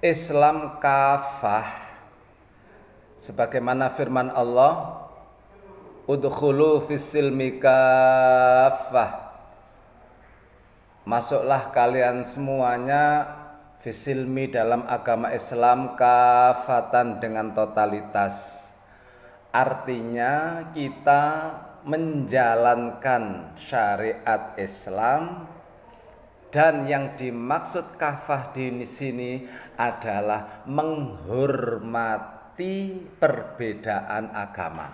Islam kafah, sebagaimana firman Allah, udkhulu fis-silmi kafah, masuklah kalian semuanya fisilmi dalam agama Islam kafatan, dengan totalitas. Artinya kita menjalankan syariat Islam, dan yang dimaksud kafah di sini adalah menghormati perbedaan agama.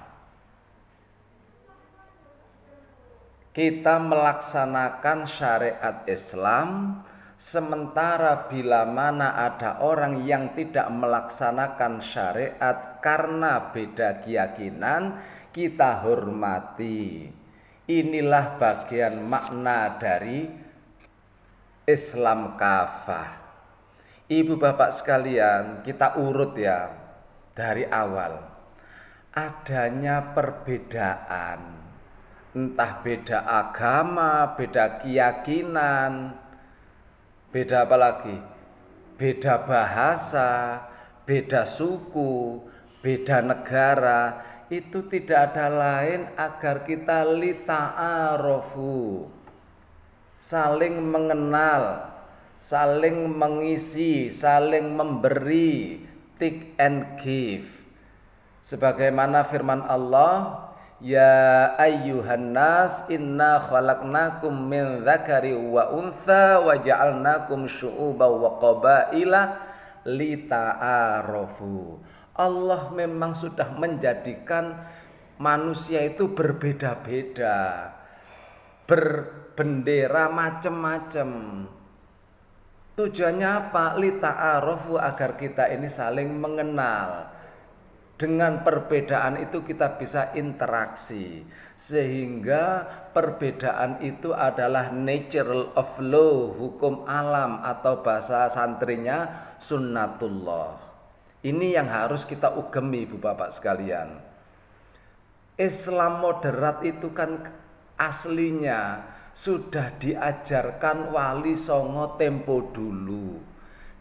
Kita melaksanakan syariat Islam, sementara bila mana ada orang yang tidak melaksanakan syariat karena beda keyakinan, kita hormati. Inilah bagian makna dari Islam kafah. Ibu bapak sekalian, kita urut ya dari awal. Adanya perbedaan, entah beda agama, beda keyakinan, beda apa lagi? Beda bahasa, beda suku, beda negara. Itu tidak ada lain agar kita lita'arofu, saling mengenal, saling mengisi, saling memberi, take and give. Sebagaimana firman Allah, ya ayyuhan nas inna khalaqnakum min dzakari wa untha wa ja'alnakum syu'uban wa qabaila lita'arofu. Allah memang sudah menjadikan manusia itu berbeda-beda, berbendera macam-macam. Tujuannya apa? Lita'arofu, agar kita ini saling mengenal. Dengan perbedaan itu kita bisa interaksi, sehingga perbedaan itu adalah natural of law, hukum alam, atau bahasa santrinya sunnatullah. Ini yang harus kita ugemi, ibu bapak sekalian. Islam moderat itu kan aslinya sudah diajarkan Wali Songo tempo dulu.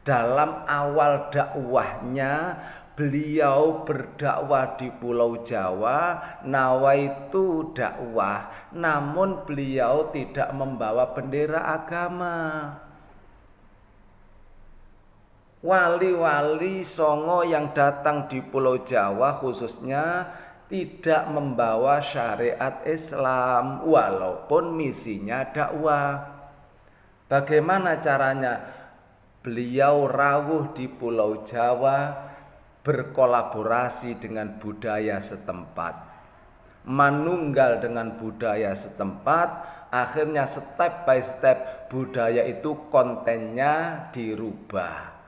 Dalam awal dakwahnya, beliau berdakwah di Pulau Jawa, nawaitu dakwah, namun beliau tidak membawa bendera agama. Wali-wali Songo yang datang di Pulau Jawa khususnya tidak membawa syariat Islam, walaupun misinya dakwah. Bagaimana caranya? Beliau rawuh di Pulau Jawa, berkolaborasi dengan budaya setempat, manunggal dengan budaya setempat. Akhirnya step by step budaya itu kontennya dirubah,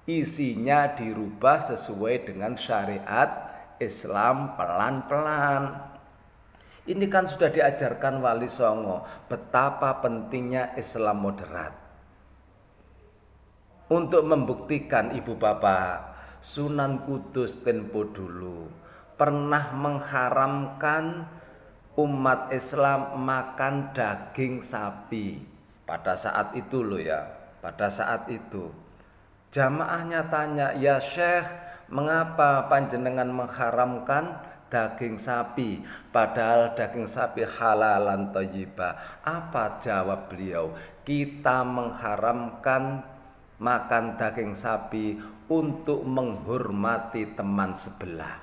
isinya dirubah sesuai dengan syariat Islam pelan-pelan. Ini kan sudah diajarkan Wali Songo betapa pentingnya Islam moderat. Untuk membuktikan, ibu bapak, Sunan Kudus tempo dulu pernah mengharamkan umat Islam makan daging sapi. Pada saat itu loh ya, pada saat itu jamaahnya tanya, ya Syekh, mengapa panjenengan mengharamkan daging sapi, padahal daging sapi halalan thayyibah? Apa jawab beliau? Kita mengharamkan makan daging sapi untuk menghormati teman sebelah.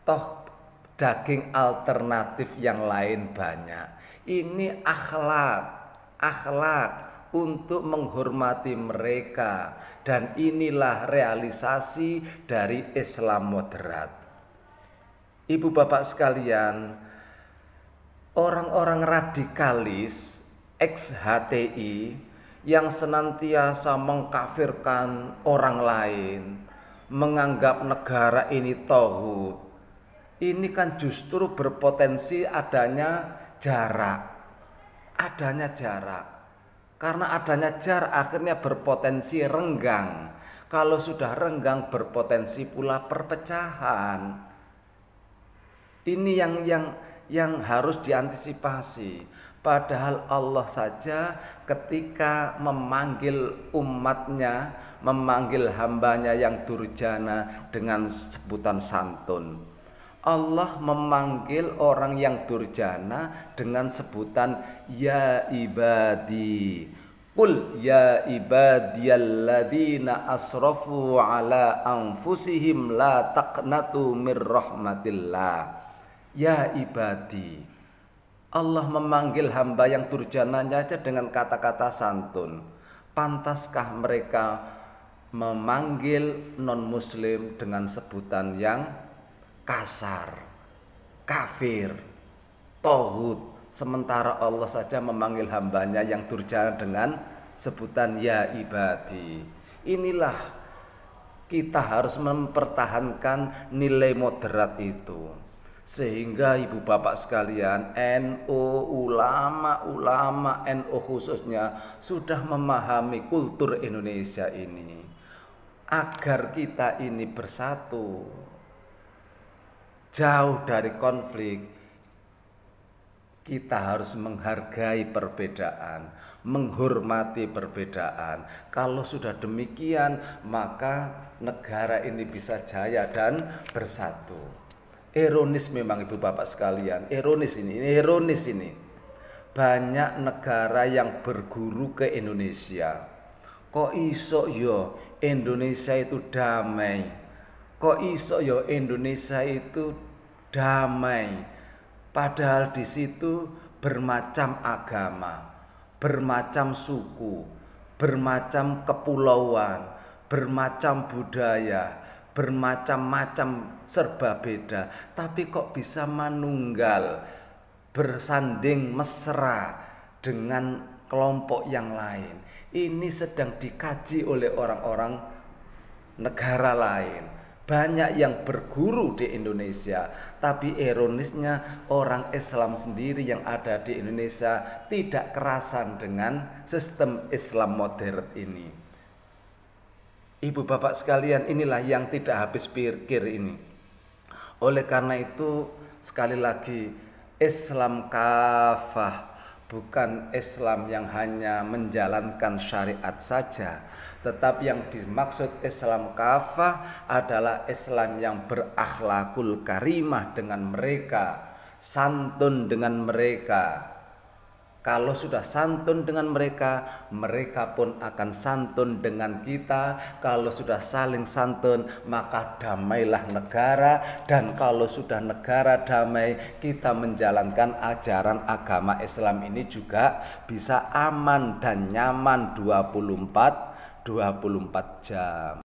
Toh daging alternatif yang lain banyak. Ini akhlak untuk menghormati mereka, dan inilah realisasi dari Islam moderat. Ibu bapak sekalian, orang-orang radikalis ex-HTI yang senantiasa mengkafirkan orang lain, menganggap negara ini tauhid, ini kan justru berpotensi adanya jarak. Karena adanya jarak akhirnya berpotensi renggang. Kalau sudah renggang berpotensi pula perpecahan. Ini yang harus diantisipasi. Padahal Allah saja ketika memanggil umatnya, memanggil hambanya yang durjana dengan sebutan santun. Allah memanggil orang yang durjana dengan sebutan ya ibadi. Qul ya ibadiyalladzina asrafu ala anfusihim la taqnatu mir rahmatillah. Ya ibadi. Allah memanggil hamba yang durjananya aja dengan kata-kata santun. Pantaskah mereka memanggil non-muslim dengan sebutan yang kasar, kafir, tauhid, sementara Allah saja memanggil hambanya yang durjana dengan sebutan ya ibadi. Inilah kita harus mempertahankan nilai moderat itu, sehingga ibu bapak sekalian, NU, ulama-ulama NU khususnya sudah memahami kultur Indonesia ini. Agar kita ini bersatu, jauh dari konflik, kita harus menghargai perbedaan, menghormati perbedaan. Kalau sudah demikian, maka negara ini bisa jaya dan bersatu. Ironis memang ibu bapak sekalian, ironis ini. Banyak negara yang berguru ke Indonesia. Kok iso yo Indonesia itu damai? Kok iso yo Indonesia itu damai? Padahal di situ bermacam agama, bermacam suku, bermacam kepulauan, bermacam budaya, bermacam-macam serba beda, tapi kok bisa manunggal, bersanding mesra dengan kelompok yang lain. Ini sedang dikaji oleh orang-orang negara lain. Banyak yang berguru di Indonesia, tapi ironisnya orang Islam sendiri yang ada di Indonesia tidak kerasan dengan sistem Islam modern ini. Ibu bapak sekalian, inilah yang tidak habis pikir ini. Oleh karena itu, sekali lagi, Islam kafah, bukan Islam yang hanya menjalankan syariat saja, tetapi yang dimaksud Islam kafah adalah Islam yang berakhlakul karimah dengan mereka, santun dengan mereka. Kalau sudah santun dengan mereka, mereka pun akan santun dengan kita. Kalau sudah saling santun, maka damailah negara. Dan kalau sudah negara damai, kita menjalankan ajaran agama Islam ini juga bisa aman dan nyaman 24 jam.